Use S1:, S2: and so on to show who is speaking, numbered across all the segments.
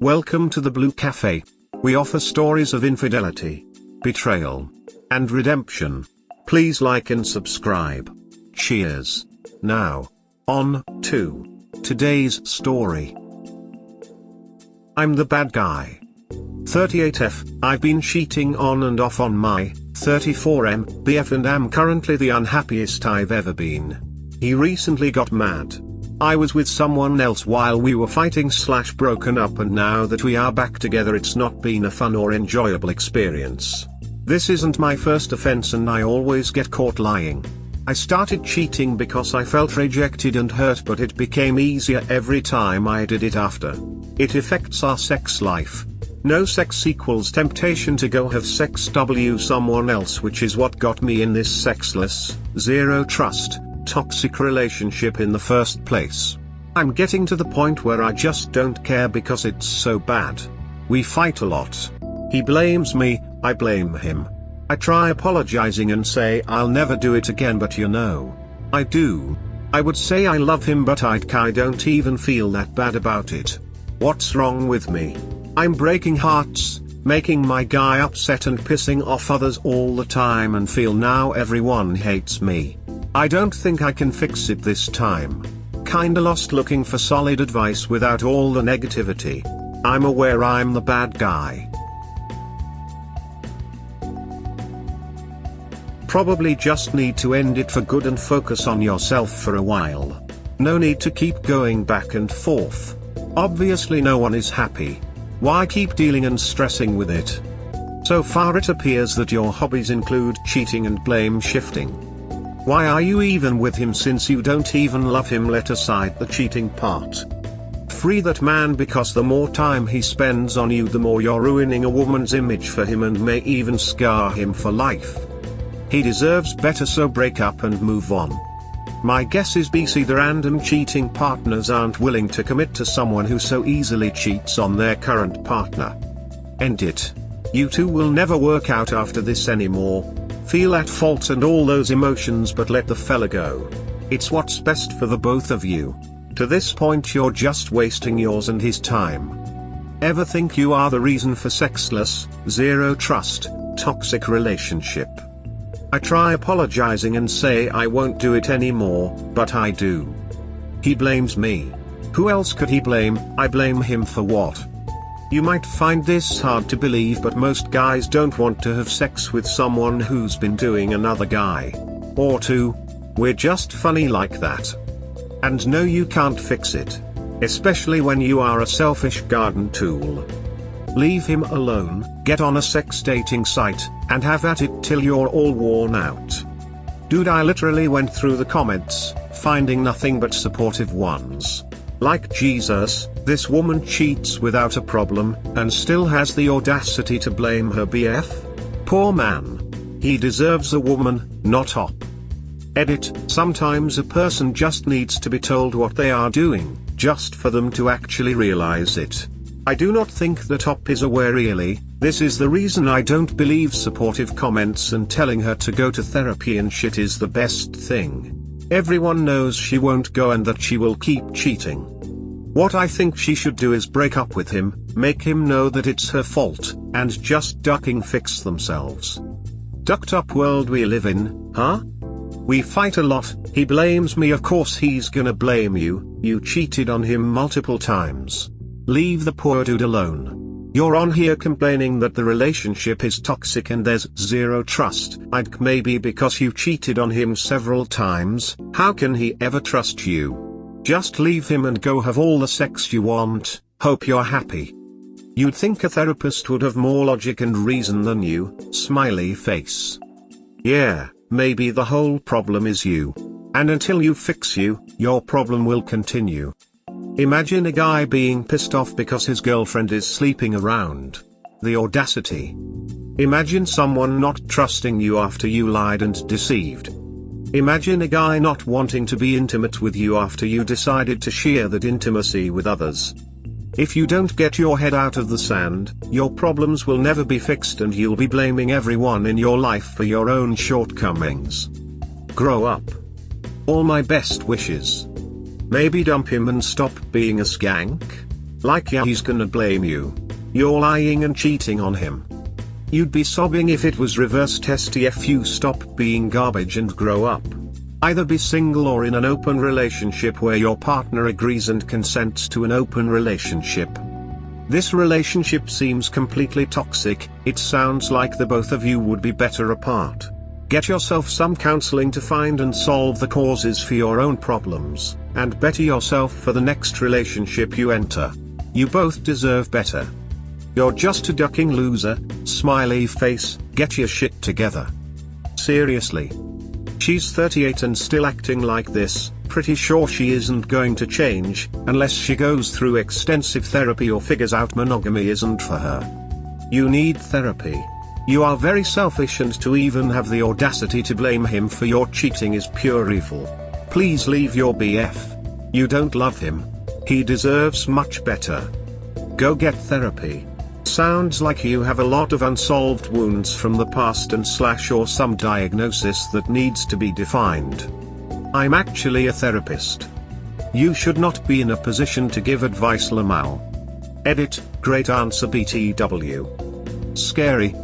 S1: Welcome to the Blue Cafe. We offer stories of infidelity, betrayal, and redemption. Please like and subscribe. Cheers. Now, on to today's story. I'm the bad guy. 38F, I've been cheating on and off on my 34M BF and am currently the unhappiest I've ever been. He recently got mad. I was with someone else while we were fighting/broken up, and now that we are back together it's not been a fun or enjoyable experience. This isn't my first offense and I always get caught lying. I started cheating because I felt rejected and hurt, but it became easier every time I did it after. It affects our sex life. No sex equals temptation to go have sex with someone else, which is what got me in this sexless, zero trust, toxic relationship in the first place. I'm getting to the point where I just don't care because it's so bad. We fight a lot. He blames me, I blame him. I try apologizing and say I'll never do it again, but I do. I would say I love him, but I don't even feel that bad about it. What's wrong with me? I'm breaking hearts, making my guy upset and pissing off others all the time, and feel now everyone hates me. I don't think I can fix it this time. Kinda lost looking for solid advice without all the negativity. I'm aware I'm the bad guy. Probably just need to end it for good and focus on yourself for a while. No need to keep going back and forth. Obviously no one is happy. Why keep dealing and stressing with it? So far it appears that your hobbies include cheating and blame shifting. Why are you even with him since you don't even love him? Let aside the cheating part. Free that man, because the more time he spends on you, the more you're ruining a woman's image for him and may even scar him for life. He deserves better, so break up and move on. My guess is BC the random cheating partners aren't willing to commit to someone who so easily cheats on their current partner. End it. You two will never work out after this anymore. Feel at fault and all those emotions, but let the fella go. It's what's best for the both of you. To this point you're just wasting yours and his time. Ever think you are the reason for sexless, zero trust, toxic relationship? I try apologizing and say I won't do it anymore, but I do. He blames me. Who else could he blame? I blame him for what? You might find this hard to believe, but most guys don't want to have sex with someone who's been doing another guy or two. We're just funny like that. And no, you can't fix it. Especially when you are a selfish garden tool. Leave him alone, get on a sex dating site, and have at it till you're all worn out. Dude, I literally went through the comments, finding nothing but supportive ones. Like Jesus, this woman cheats without a problem, and still has the audacity to blame her BF? Poor man. He deserves a woman, not op. Edit, sometimes a person just needs to be told what they are doing, just for them to actually realize it. I do not think that op is aware really. This is the reason I don't believe supportive comments and telling her to go to therapy and shit is the best thing. Everyone knows she won't go and that she will keep cheating. What I think she should do is break up with him, make him know that it's her fault, and just ducking fix themselves. Ducked up world we live in, huh? We fight a lot, he blames me, of course he's gonna blame you, you cheated on him multiple times. Leave the poor dude alone. You're on here complaining that the relationship is toxic and there's zero trust. Maybe because you cheated on him several times. How can he ever trust you? Just leave him and go have all the sex you want, hope you're happy. You'd think a therapist would have more logic and reason than you, smiley face. Yeah, maybe the whole problem is you. And until you fix you, your problem will continue. Imagine a guy being pissed off because his girlfriend is sleeping around. The audacity. Imagine someone not trusting you after you lied and deceived. Imagine a guy not wanting to be intimate with you after you decided to share that intimacy with others. If you don't get your head out of the sand, your problems will never be fixed and you'll be blaming everyone in your life for your own shortcomings. Grow up. All my best wishes. Maybe dump him and stop being a skank? Like yeah, he's gonna blame you. You're lying and cheating on him. You'd be sobbing if it was reverse TF. Stop being garbage and grow up. Either be single or in an open relationship where your partner agrees and consents to an open relationship. This relationship seems completely toxic. It sounds like the both of you would be better apart. Get yourself some counseling to find and solve the causes for your own problems, and better yourself for the next relationship you enter. You both deserve better. You're just a ducking loser, smiley face, get your shit together. Seriously. She's 38 and still acting like this. Pretty sure she isn't going to change, unless she goes through extensive therapy or figures out monogamy isn't for her. You need therapy. You are very selfish, and to even have the audacity to blame him for your cheating is pure evil. Please leave your BF. You don't love him. He deserves much better. Go get therapy. Sounds like you have a lot of unsolved wounds from the past and / or some diagnosis that needs to be defined. I'm actually a therapist. You should not be in a position to give advice, Lamal. Edit, great answer BTW. Scary.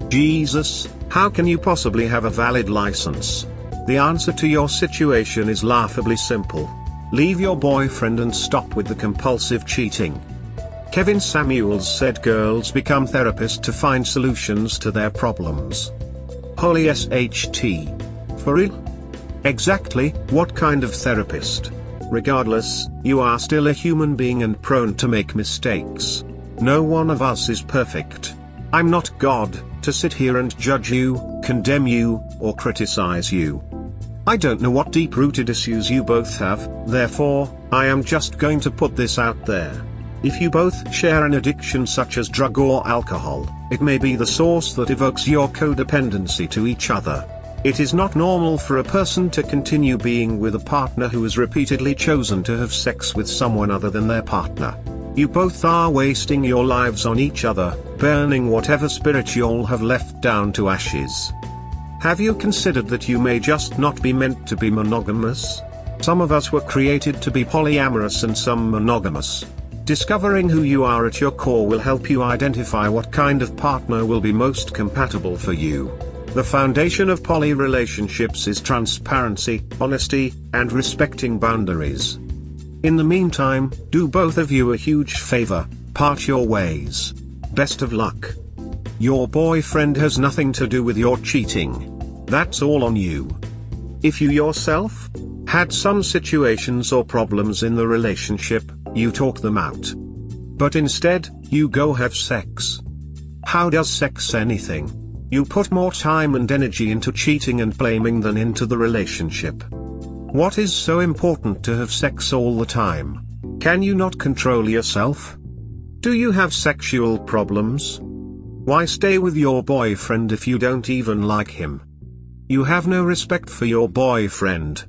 S1: Jesus, how can you possibly have a valid license? The answer to your situation is laughably simple. Leave your boyfriend and stop with the compulsive cheating. Kevin Samuels said girls become therapists to find solutions to their problems. Holy SHT. For real? Exactly, what kind of therapist? Regardless, you are still a human being and prone to make mistakes. No one of us is perfect. I'm not God, to sit here and judge you, condemn you, or criticize you. I don't know what deep-rooted issues you both have, therefore, I am just going to put this out there. If you both share an addiction such as drug or alcohol, it may be the source that evokes your codependency to each other. It is not normal for a person to continue being with a partner who has repeatedly chosen to have sex with someone other than their partner. You both are wasting your lives on each other, burning whatever spirit you all have left down to ashes. Have you considered that you may just not be meant to be monogamous? Some of us were created to be polyamorous and some monogamous. Discovering who you are at your core will help you identify what kind of partner will be most compatible for you. The foundation of poly relationships is transparency, honesty, and respecting boundaries. In the meantime, do both of you a huge favor, part your ways. Best of luck. Your boyfriend has nothing to do with your cheating. That's all on you. If you yourself had some situations or problems in the relationship, you talk them out. But instead, you go have sex. How does sex anything? You put more time and energy into cheating and blaming than into the relationship. What is so important to have sex all the time? Can you not control yourself? Do you have sexual problems? Why stay with your boyfriend if you don't even like him? You have no respect for your boyfriend.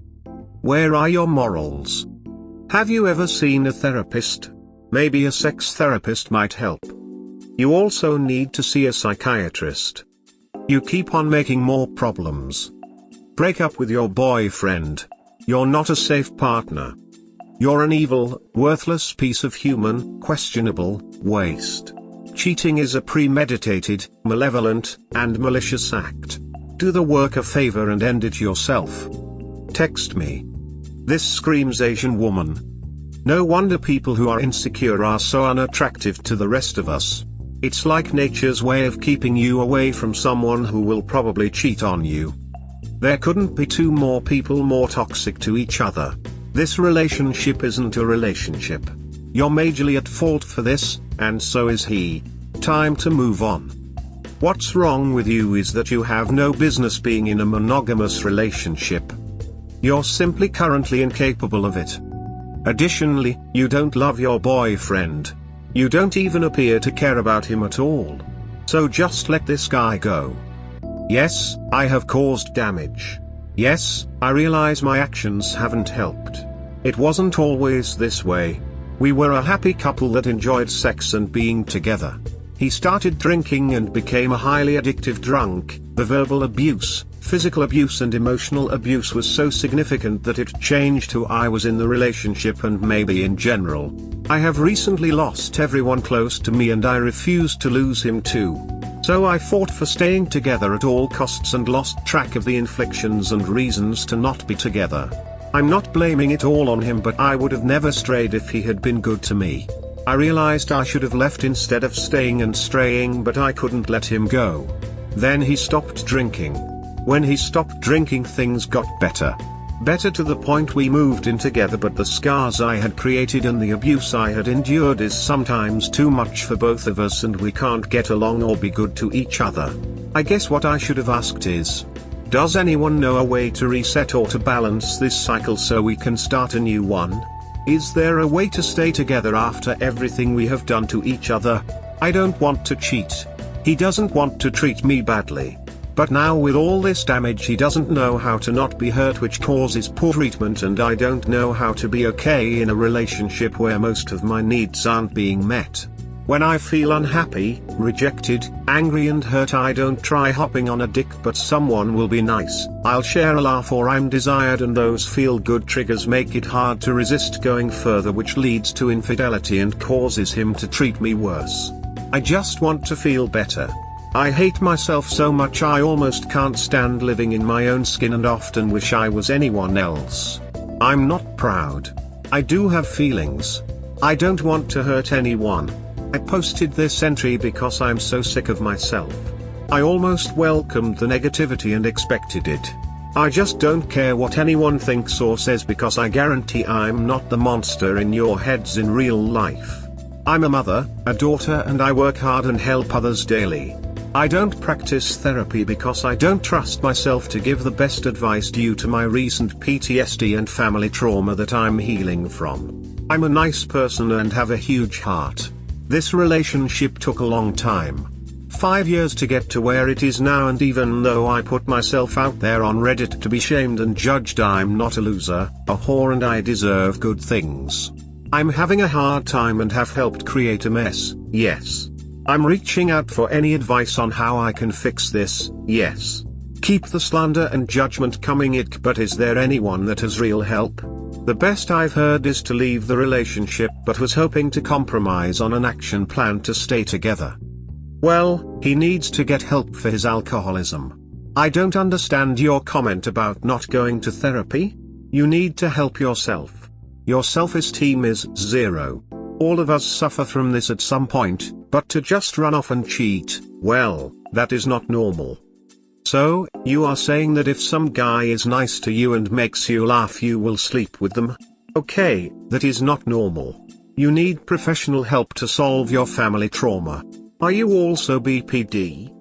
S1: Where are your morals? Have you ever seen a therapist? Maybe a sex therapist might help. You also need to see a psychiatrist. You keep on making more problems. Break up with your boyfriend. You're not a safe partner. You're an evil, worthless piece of human, questionable, waste. Cheating is a premeditated, malevolent, and malicious act. Do the work a favor and end it yourself. Text me. This screams Asian woman. No wonder people who are insecure are so unattractive to the rest of us. It's like nature's way of keeping you away from someone who will probably cheat on you. There couldn't be two more people more toxic to each other. This relationship isn't a relationship. You're majorly at fault for this, and so is he. Time to move on. What's wrong with you is that you have no business being in a monogamous relationship. You're simply currently incapable of it. Additionally, you don't love your boyfriend. You don't even appear to care about him at all. So just let this guy go. Yes, I have caused damage. Yes, I realize my actions haven't helped. It wasn't always this way. We were a happy couple that enjoyed sex and being together. He started drinking and became a highly addictive drunk. The verbal abuse, physical abuse and emotional abuse was so significant that it changed who I was in the relationship and maybe in general. I have recently lost everyone close to me and I refused to lose him too. So I fought for staying together at all costs and lost track of the inflictions and reasons to not be together. I'm not blaming it all on him, but I would have never strayed if he had been good to me. I realized I should have left instead of staying and straying, but I couldn't let him go. Then he stopped drinking. When he stopped drinking, things got better. Better to the point we moved in together, but the scars I had created and the abuse I had endured is sometimes too much for both of us, and we can't get along or be good to each other. I guess what I should have asked is, does anyone know a way to reset or to balance this cycle so we can start a new one? Is there a way to stay together after everything we have done to each other? I don't want to cheat. He doesn't want to treat me badly. But now with all this damage, he doesn't know how to not be hurt, which causes poor treatment, and I don't know how to be okay in a relationship where most of my needs aren't being met. When I feel unhappy, rejected, angry and hurt, I don't try hopping on a dick, but someone will be nice, I'll share a laugh, or I'm desired, and those feel-good triggers make it hard to resist going further, which leads to infidelity and causes him to treat me worse. I just want to feel better. I hate myself so much I almost can't stand living in my own skin and often wish I was anyone else. I'm not proud. I do have feelings. I don't want to hurt anyone. I posted this entry because I'm so sick of myself. I almost welcomed the negativity and expected it. I just don't care what anyone thinks or says, because I guarantee I'm not the monster in your heads in real life. I'm a mother, a daughter, and I work hard and help others daily. I don't practice therapy because I don't trust myself to give the best advice due to my recent PTSD and family trauma that I'm healing from. I'm a nice person and have a huge heart. This relationship took a long time. 5 years to get to where it is now, and even though I put myself out there on Reddit to be shamed and judged, I'm not a loser, a whore, and I deserve good things. I'm having a hard time and have helped create a mess, yes. I'm reaching out for any advice on how I can fix this, yes. Keep the slander and judgment coming, but is there anyone that has real help? The best I've heard is to leave the relationship, but was hoping to compromise on an action plan to stay together. Well, he needs to get help for his alcoholism. I don't understand your comment about not going to therapy. You need to help yourself. Your self-esteem is 0. All of us suffer from this at some point, but to just run off and cheat, well, that is not normal. So, you are saying that if some guy is nice to you and makes you laugh, you will sleep with them? Okay, that is not normal. You need professional help to solve your family trauma. Are you also BPD?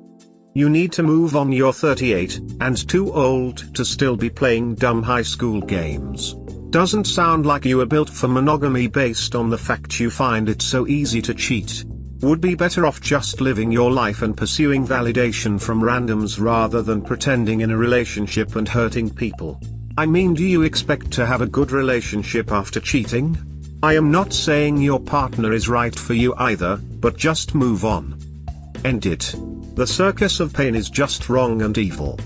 S1: You need to move on. You're 38, and too old to still be playing dumb high school games. Doesn't sound like you are built for monogamy based on the fact you find it so easy to cheat. Would be better off just living your life and pursuing validation from randoms rather than pretending in a relationship and hurting people. I mean, do you expect to have a good relationship after cheating? I am not saying your partner is right for you either, but just move on. End it. The circus of pain is just wrong and evil.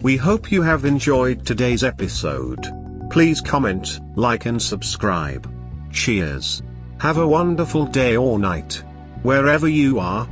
S1: We hope you have enjoyed today's episode. Please comment, like and subscribe. Cheers. Have a wonderful day or night, wherever you are.